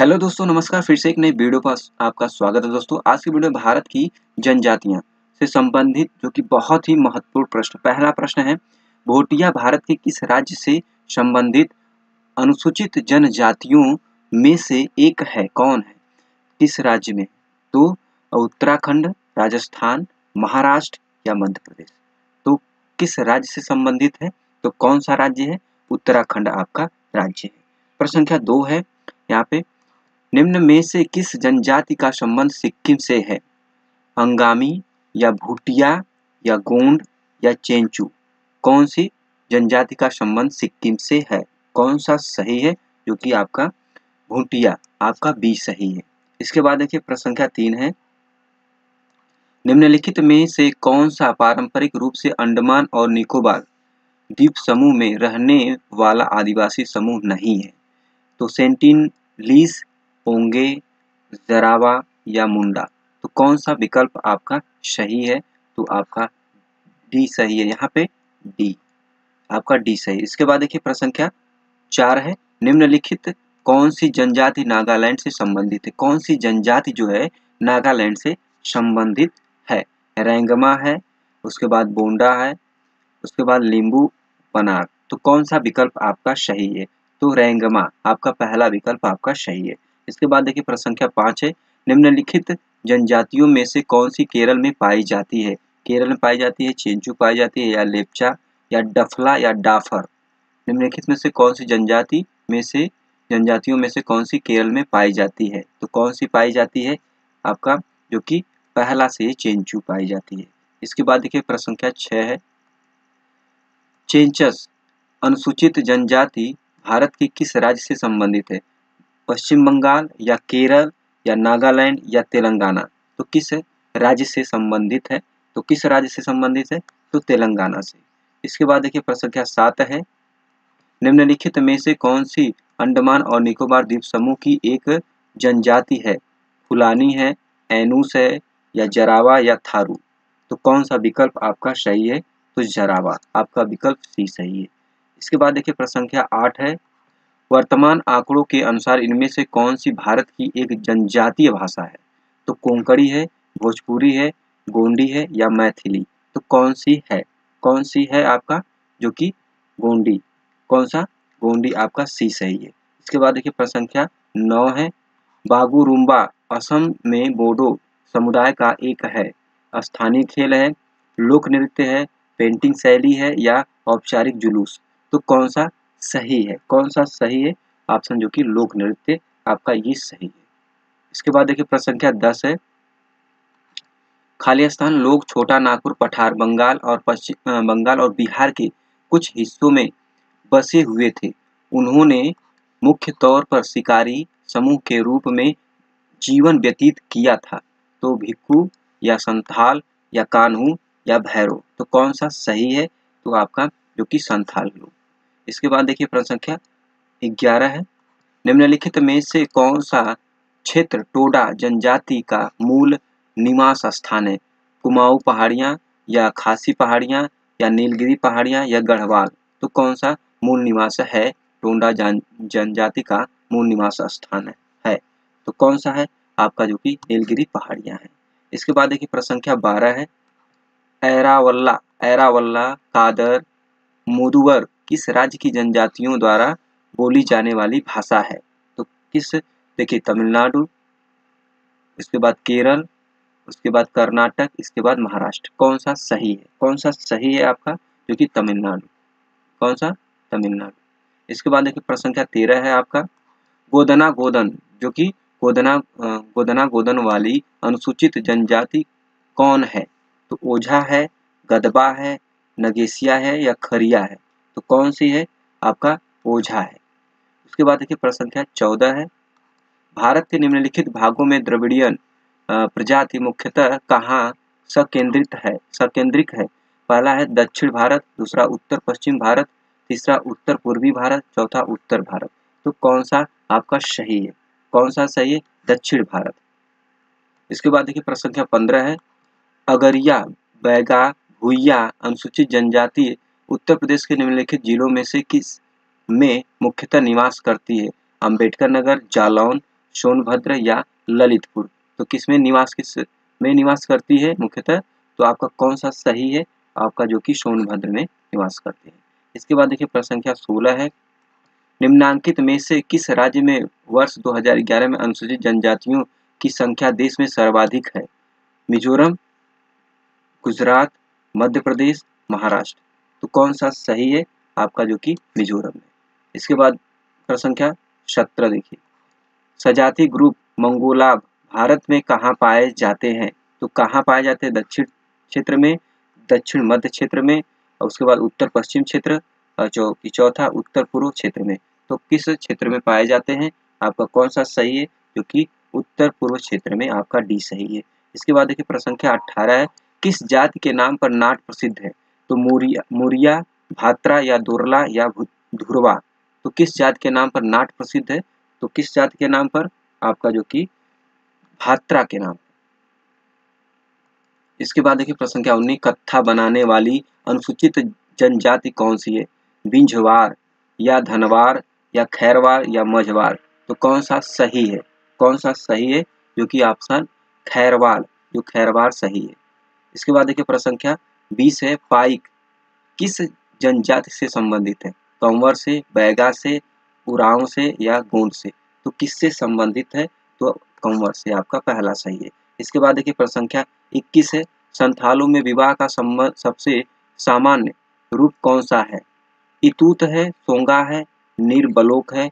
Hello दोस्तों, नमस्कार। फिर से एक नई वीडियो पर आपका स्वागत है। दोस्तों, आज की वीडियो में भारत की जनजातियां से संबंधित जो कि बहुत ही महत्वपूर्ण प्रश्न। पहला प्रश्न है, भोटिया भारत के किस राज्य से संबंधित अनुसूचित जनजातियों में से एक है? कौन है? किस राज्य में? तो उत्तराखंड, राजस्थान, महाराष्ट्र या मध्य प्रदेश। तो किस राज्य से संबंधित है? तो कौन सा राज्य है? उत्तराखंड आपका राज्य है। प्रश्न संख्या 2 है यहाँ पे, निम्न में से किस जनजाति का संबंध सिक्किम से है? अंगामी या भूटिया या गोंड या चेंचू। कौन सी जनजाति का संबंध सिक्किम से है? कौन सा सही है? जो कि आपका भूटिया, आपका बी सही है। इसके बाद देखिए प्रश्न संख्या 3 है, निम्नलिखित में से कौन सा पारंपरिक रूप से अंडमान और निकोबार द्वीप समूह में रहने वाला आदिवासी समूह नहीं है? तो सेंटिनलीज, ओंगे, जरावा या मुंडा। तो कौन सा विकल्प आपका सही है? तो आपका डी सही है। यहाँ पे डी, आपका डी सही। इसके बाद देखिए प्रश्न संख्या 4 है, निम्नलिखित कौन सी जनजाति नागालैंड से संबंधित है? कौन सी जनजाति जो है नागालैंड से संबंधित है? रेंगमा है, उसके बाद बोंडा है, उसके बाद लिंबू पनार। तो कौन सा विकल्प आपका सही है? तो रेंगमा, आपका पहला विकल्प आपका सही है। इसके बाद देखिए प्रश्न संख्या 5 है, निम्नलिखित जनजातियों में से कौन सी केरल में पाई जाती है? केरल में पाई जाती है चेंचू पाई जाती है या लेप्चा या डफला या डाफर। निम्नलिखित में से कौन सी जनजातियों में से कौन सी केरल में पाई जाती है? तो कौन सी पाई जाती है? आपका जो कि पहला से चेंचू पाई जाती है। इसके बाद देखिए प्रश्न संख्या 6 है, चेंचस अनुसूचित जनजाति भारत के किस राज्य से संबंधित है? पश्चिम बंगाल या केरल या नागालैंड या तेलंगाना। तो किस राज्य से संबंधित है? तो किस राज्य से संबंधित है? तो तेलंगाना से। इसके बाद देखिए प्रश्न संख्या 7 है, निम्नलिखित में से कौन सी अंडमान और निकोबार द्वीप समूह की एक जनजाति है? फुलानी है, एनूस है या जरावा या थारू। तो कौन सा विकल्प आपका सही है? तो जरावा, आपका विकल्प सी सही है। इसके बाद देखिए प्रश्न संख्या 8 है, वर्तमान आंकड़ों के अनुसार इनमें से कौन सी भारत की एक जनजातीय भाषा है? तो कोंकणी है, भोजपुरी है, गोंडी है या मैथिली। तो कौन सी है? कौन सी है आपका जो कि गोंडी? कौन सा? गोंडी, आपका सी सही है। इसके बाद देखिए प्रश्न संख्या 9 है, बागुरुम्बा असम में बोडो समुदाय का एक है, स्थानीय खेल है, लोक नृत्य है, पेंटिंग शैली है या औपचारिक जुलूस। तो कौन सा सही है? कौन सा सही है? ऑप्शन जो कि लोक नृत्य, आपका ये सही है। इसके बाद देखिए प्रश्न संख्या 10 है, खालिस्तान लोग छोटा नागपुर पठार बंगाल और बिहार के कुछ हिस्सों में बसे हुए थे। उन्होंने मुख्य तौर पर शिकारी समूह के रूप में जीवन व्यतीत किया था। तो भिक्खू या संथाल या कान्हू या भैरव। तो कौन सा सही है? तो आपका जो कि संथाल लोग। इसके बाद देखिए प्रश्न संख्या 11 है, निम्नलिखित में से कौन सा क्षेत्र टोडा जनजाति का मूल निवास स्थान है? कुमाऊं पहाड़ियां या खासी पहाड़ियां या नीलगिरी पहाड़ियां या गढ़वाल। तो कौन सा मूल निवास है? टोडा जनजाति का मूल निवास स्थान है। तो कौन सा है? आपका जो कि नीलगिरी पहाड़ियां है। इसके बाद देखिए प्रश्न संख्या 12 है, एरावल्ला कादर मुदुवर किस राज्य की जनजातियों द्वारा बोली जाने वाली भाषा है? तो किस? देखिए तमिलनाडु, इसके बाद केरल, उसके बाद कर्नाटक, इसके बाद महाराष्ट्र। कौन सा सही है? कौन सा सही है आपका? जो कि तमिलनाडु। कौन सा? तमिलनाडु। इसके बाद देखिए प्रश्न संख्या 13 है आपका, गोदना गोदन जो कि गोदना गोदन वाली अनुसूचित जनजाति कौन है? तो ओझा है, गदबा है, नगेसिया है या खरिया है। तो कौन सी है? आपका ओझा है। उसके बाद देखिए प्रश्न संख्या 14 है, भारत के निम्नलिखित भागों में द्रविड़ियन प्रजाति मुख्यतः कहाँ सकेंद्रित है? पहला है दक्षिण भारत, दूसरा उत्तर पश्चिम भारत, तीसरा उत्तर पूर्वी भारत, चौथा उत्तर भारत। तो कौन सा आपका सही है? कौन सा सही है? दक्षिण भारत। इसके बाद देखिए प्रश्न संख्या 15 है, अगरिया बैगा भुइया अनुसूचित जनजाति उत्तर प्रदेश के निम्नलिखित जिलों में से किस में मुख्यतः निवास करती है? अंबेडकर नगर, जालौन, सोनभद्र या ललितपुर। तो किस में निवास करती है मुख्यतः, तो आपका कौन सा सही है, आपका जो कि सोनभद्र में निवास करते हैं। इसके बाद देखिए प्रश्न संख्या 16 है, निम्नांकित में से किस राज्य में वर्ष 2011 में अनुसूचित जनजातियों की संख्या देश में सर्वाधिक है? मिजोरम, गुजरात, मध्य प्रदेश, महाराष्ट्र। तो कौन सा सही है, आपका जो कि मिजोरम है। इसके बाद प्रश्न संख्या 17 देखिए, सजाति ग्रुप मंगोलाब भारत में कहाँ पाए जाते हैं? तो कहाँ पाए जाते हैं? दक्षिण क्षेत्र में, दक्षिण मध्य क्षेत्र में, और उसके बाद उत्तर पश्चिम क्षेत्र, और चौथा उत्तर पूर्व क्षेत्र में। तो किस क्षेत्र में पाए जाते हैं, आपका कौन सा सही है, जो कि उत्तर पूर्व क्षेत्र में, आपका डी सही है। इसके बाद देखिए प्रश्न संख्या 18 है, किस जाति के नाम पर नाट प्रसिद्ध है? तो मुरिया, भात्रा या दोरला या धुरवा। तो किस जाति के नाम पर नाट प्रसिद्ध है? तो किस जाति के नाम पर, आपका जो कि भात्रा के नाम। इसके बाद देखिए प्रश्न संख्या 19, कत्था बनाने वाली अनुसूचित जनजाति कौन सी है? बिंझवार या धनवार या खैरवार या मझवार। तो कौन सा सही है, कौन सा सही है, जो कि ऑप्शन खैरवार, जो खैरवार सही है। इसके बाद देखिए प्रश्न संख्या 20 है, पाइक किस जनजाति से संबंधित है? कंवर से, बैगा से, उरांव से या गोंड से। तो किससे संबंधित है? तो कंवर से, आपका पहला सही है। इसके बाद देखिए प्रश्न संख्या 21 है, संथालों में विवाह का सबसे सामान्य रूप कौन सा है? इतूत है, सोंगा है, निर्बलोक है,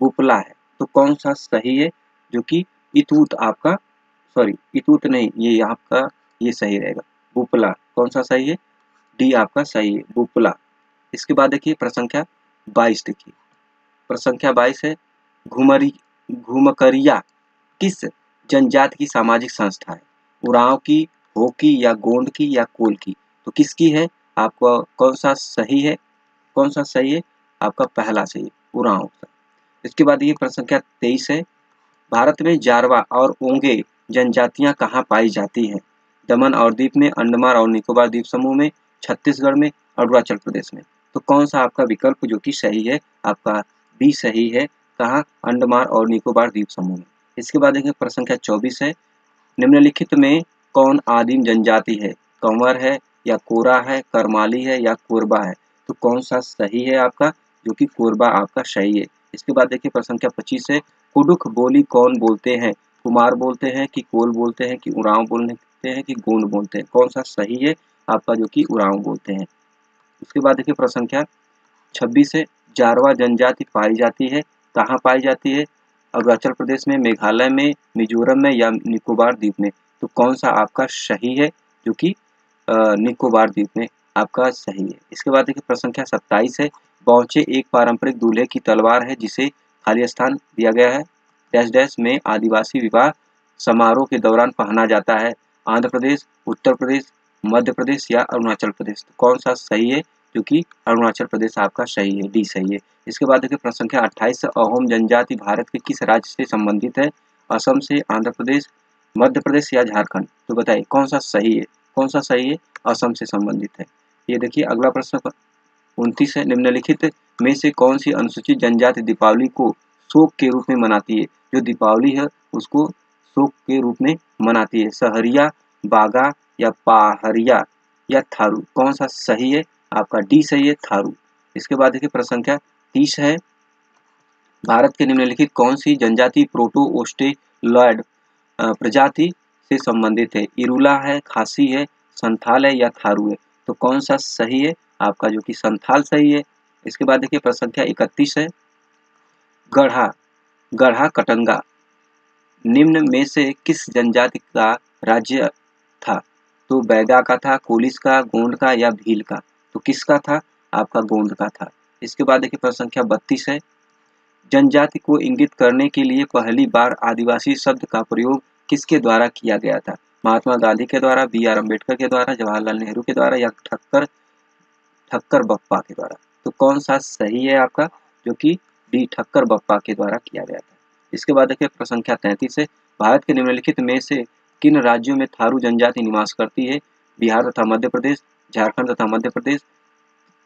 बुपला है। तो कौन सा सही है, जो कि इतूत, आपका सॉरी इतूत नहीं, ये आपका ये सही रहेगा, बुपला। कौन सा सही है? डी आपका सही है, बुपला। इसके बाद देखिए प्रश्न संख्या 22 देखिए, प्रश्न संख्या 22 है, घुमकरिया किस जनजाति की सामाजिक संस्था है? उरांव की, हो की या गोंड की या कोल की। तो किसकी है, आपका कौन सा सही है, कौन सा सही है, आपका पहला सही है, उरांव। इसके बाद ये प्रश्न संख्या 23 है, भारत में जारवा और ओंगे जनजातियां कहाँ पाई जाती हैं? दमन और दीप में, अंडमान और निकोबार द्वीप समूह में, छत्तीसगढ़ में, अरुणाचल प्रदेश में। तो कौन सा आपका विकल्प जो कि सही है, आपका बी सही है, कहाँ? अंडमान और निकोबार द्वीप समूह में। इसके बाद देखिए प्रश्न संख्या 24 है, निम्नलिखित में कौन आदिम जनजाति है? कंवर है या कोरा है, करमाली है या कोरबा है। तो कौन सा सही है आपका, जो कि कोरबा आपका सही है। इसके बाद देखिए प्रश्न संख्या 25 है, कुडुख बोली कौन बोलते हैं? कुमार बोलते हैं कि कोल बोलते हैं कि उरांव बोलते हैं कि गोंड बोलते हैं। कौन सा सही है, आपका जो कि उरांव बोलते हैं। उसके बाद देखिए प्रश्न संख्या 26 है, जारवा जनजाति पाई जाती है, कहाँ पाई जाती है? अरुणाचल प्रदेश में, मेघालय में, मिजोरम में या निकोबार द्वीप में। तो कौन सा आपका सही है, जो कि निकोबार द्वीप में आपका सही है। इसके बाद देखिए प्रश्न संख्या 27 है, बौचे एक पारंपरिक दूल्हे की तलवार है जिसे खाली स्थान दिया गया है डैश डैश में आदिवासी विवाह समारोह के दौरान पहना जाता है? आंध्र प्रदेश, उत्तर प्रदेश, मध्य प्रदेश या अरुणाचल प्रदेश। तो कौन सा सही है, जो कि अरुणाचल प्रदेश आपका सही है, डी सही है। इसके बाद देखिए प्रश्न संख्या 28, अहोम जनजाति भारत के किस राज्य से संबंधित है? असम से, आंध्र प्रदेश, मध्य प्रदेश या झारखंड। तो बताइए कौन सा सही है, कौन सा सही है? असम से संबंधित है। ये देखिए अगला प्रश्न 29 है, निम्नलिखित में से कौन सी अनुसूचित जनजाति दीपावली को शोक के रूप में मनाती है? जो दीपावली है उसको शोक के रूप में मनाती है, सहरिया, बागा या पहाड़िया या थारू। कौन सा सही है, आपका डी सही है, थारू। इसके बाद देखिए प्रश्न संख्या 30 है, भारत के निम्नलिखित कौन सी जनजाति प्रोटो ऑस्ट्रेलॉयड प्रजाति से संबंधित है? इरूला है, खासी है, संथाल है या थारू है। तो कौन सा सही है, आपका जो कि संथाल सही है। इसके बाद देखिए प्रश्न संख्या 31 है, गढ़ा गढ़ा कटंगा निम्न में से किस जनजाति का राज्य था? तो बैगा का था, कोलिस का, गोंड का या भील का। तो किसका था, आपका गोंड का था। इसके बाद देखिए प्रश्न संख्या 32 है, जनजाति को इंगित करने के लिए पहली बार आदिवासी शब्द का प्रयोग किसके द्वारा किया गया था? महात्मा गांधी के द्वारा, बी.आर. अम्बेडकर के द्वारा, जवाहरलाल नेहरू के द्वारा या ठक्कर बप्पा के द्वारा। तो कौन सा सही है आपका, जो कि डी ठक्कर बप्पा के द्वारा किया गया था। इसके बाद देखिए प्रश्न संख्या 33 है, भारत के निम्नलिखित में से किन राज्यों में थारू जनजाति निवास करती है? बिहार तथा मध्य प्रदेश, झारखंड तथा मध्य प्रदेश,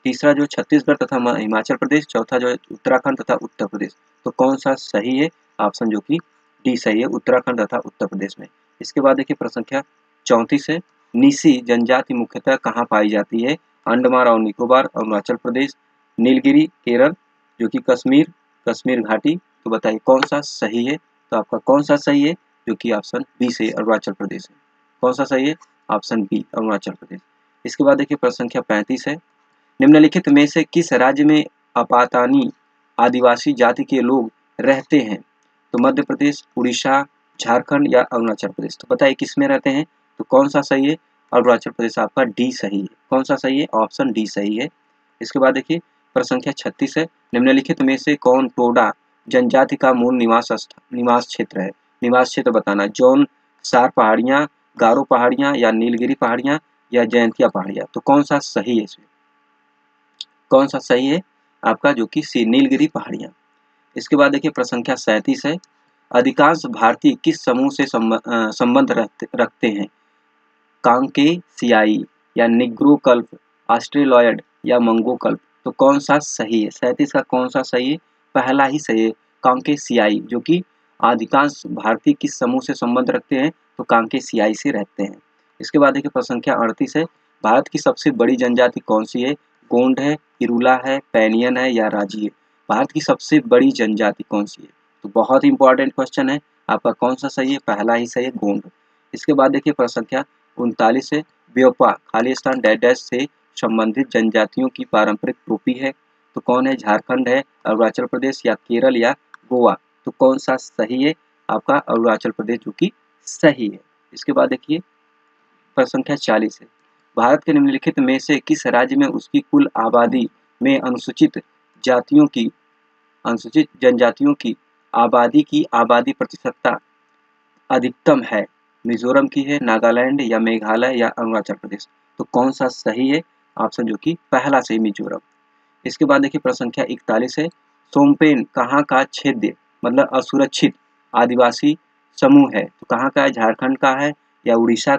तीसरा जो छत्तीसगढ़ तथा हिमाचल प्रदेश, चौथा जो उत्तराखंड तथा उत्तर प्रदेश। तो कौन सा सही है, ऑप्शन जो कि डी सही है, उत्तराखंड तथा उत्तर प्रदेश में। इसके बाद देखिए प्रश्न संख्या 34 है, नीसी जनजाति मुख्यतः कहाँ पाई जाती है? अंडमान और निकोबार, अरुणाचल प्रदेश, नीलगिरी, केरल, जो कि कश्मीर घाटी। तो बताइए कौन सा सही है? तो आपका कौन सा सही है? जो कि ऑप्शन बी से अरुणाचल प्रदेश है। कौन सा सही है? Option B Arunachal Pradesh. इसके बाद देखिए प्रश्न संख्या 35 है, निम्नलिखित में से किस राज्य में अपातानी आदिवासी जाति के लोग रहते हैं? तो मध्य प्रदेश, उड़ीसा, झारखंड या अरुणाचल प्रदेश। तो बताइए किस में रहते हैं? तो कौन सा सही है? अरुणाचल प्रदेश, आपका डी सही है। कौन सा सही है? ऑप्शन डी सही है। इसके बाद देखिए प्रश्न संख्या 36 है, निम्नलिखित में से कौन टोडा जनजाति का मूल निवास क्षेत्र है? निवास क्षेत्र बताना, जौन सार पहाड़ियाँ, गारो पहाड़ियाँ या नीलगिरी पहाड़ियाँ या जयंतिया पहाड़ियाँ। तो कौन सा सही है इसमें? कौन सा सही है? आपका जो कि सी नीलगिरी पहाड़ियाँ। इसके बाद देखिए प्रश्न संख्या 37 है, अधिकांश भारतीय किस समूह से संबंध रखते हैं? कांकेसियाई या निग्रो कल्प, ऑस्ट्रेलॉयड या मंगो कल्प। तो कौन सा सही है? 37 का कौन सा सही है? पहला ही सही है, कांकेसियाई, जो कि अधिकांश भारतीय किस समूह से संबंध रखते हैं? तो कांकेसियाई से रहते हैं। इसके बाद देखिए प्रश्न संख्या 38 है, भारत की सबसे बड़ी जनजाति कौन सी है? गोंड है, इरूला है, पैनियन है या राजी है। भारत की सबसे बड़ी जनजाति कौन सी है? तो बहुत इंपॉर्टेंट क्वेश्चन है, आपका कौन सा सही है? पहला ही सही है, गोंड। इसके बाद देखिए प्रश्न संख्या 39 है, ब्योपा खालिस्तान डैश से संबंधित जनजातियों की पारंपरिक टोपी है। तो कौन है? झारखंड है, अरुणाचल प्रदेश या केरल या गोवा। तो कौन सा सही है? आपका अरुणाचल प्रदेश जो कि सही है। इसके बाद देखिए प्रश्न संख्या 40 है, भारत के निम्नलिखित में से किस राज्य में उसकी कुल आबादी में अनुसूचित जनजातियों की आबादी प्रतिशतता अधिकतम है? मिजोरम की है, नागालैंड या मेघालय या अरुणाचल प्रदेश। तो कौन सा सही है? ऑप्शन जो कि पहला सही, मिजोरम। इसके बाद देखिए प्रश्न संख्या 41 है, सोमपेन कहाँ का छेद्य मतलब असुरक्षित आदिवासी समूह है? तो कहाँ का है? झारखंड का है या उड़ीसा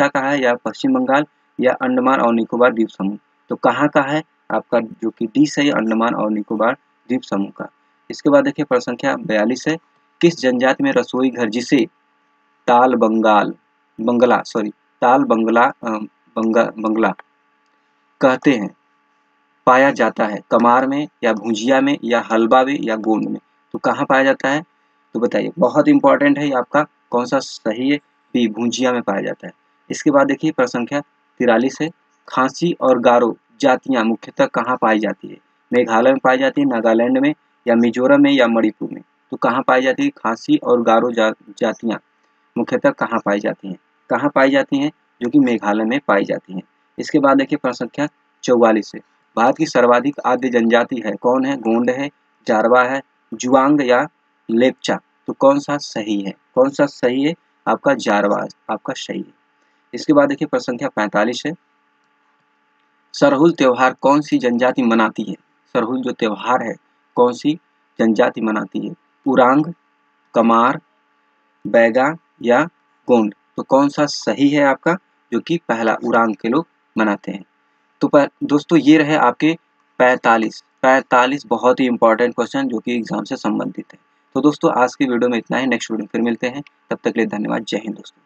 का है या पश्चिम बंगाल या अंडमान और निकोबार द्वीप समूह। तो कहाँ का है? आपका जो कि डी सही, अंडमान और निकोबार द्वीप समूह का। इसके बाद देखिए प्रश्न संख्या 42 है, किस जनजाति में रसोई घर जिसे ताल बंगला कहते हैं पाया जाता है? कमार में या भुजिया में या हलवा में या गोंद में। तो कहाँ पाया जाता है? तो बताइए, बहुत इंपॉर्टेंट है ये आपका, कौन सा सही है? बी, भुजिया में पाया जाता है। इसके बाद देखिए प्रश्न संख्या 43 है, खासी और गारो जातियाँ मुख्यतः कहाँ पाई जाती है? मेघालय में पाई जाती है, नागालैंड में या मिजोरम में या मणिपुर में। तो कहाँ पाई जाती है? खासी और गारो जातियाँ मुख्यतः कहाँ पाई जाती हैं? कहाँ पाई जाती हैं? जो कि मेघालय में पाई जाती हैं। इसके बाद देखिए प्रश्न संख्या 44 है, भारत की सर्वाधिक आद्य जनजाति है? कौन है? गोंड है, जारवा है, जुआंग या लेप्चा। तो कौन सा सही है? कौन सा सही है? आपका जारवा आपका सही है। इसके बाद देखिए प्रश्न संख्या 45 है, सरहुल त्योहार कौन सी जनजाति मनाती है? सरहुल जो त्योहार है कौन सी जनजाति मनाती है? उरांग, कमार, बैगा या गोंड। तो कौन सा सही है आपका? जो कि पहला, उरांग के लोग मनाते हैं। तो दोस्तों ये रहे आपके 45 बहुत ही इंपॉर्टेंट क्वेश्चन जो कि एग्जाम से संबंधित है। तो दोस्तों आज की वीडियो में इतना ही, नेक्स्ट वीडियो फिर मिलते हैं, तब तक के लिए धन्यवाद। जय हिंद दोस्तों।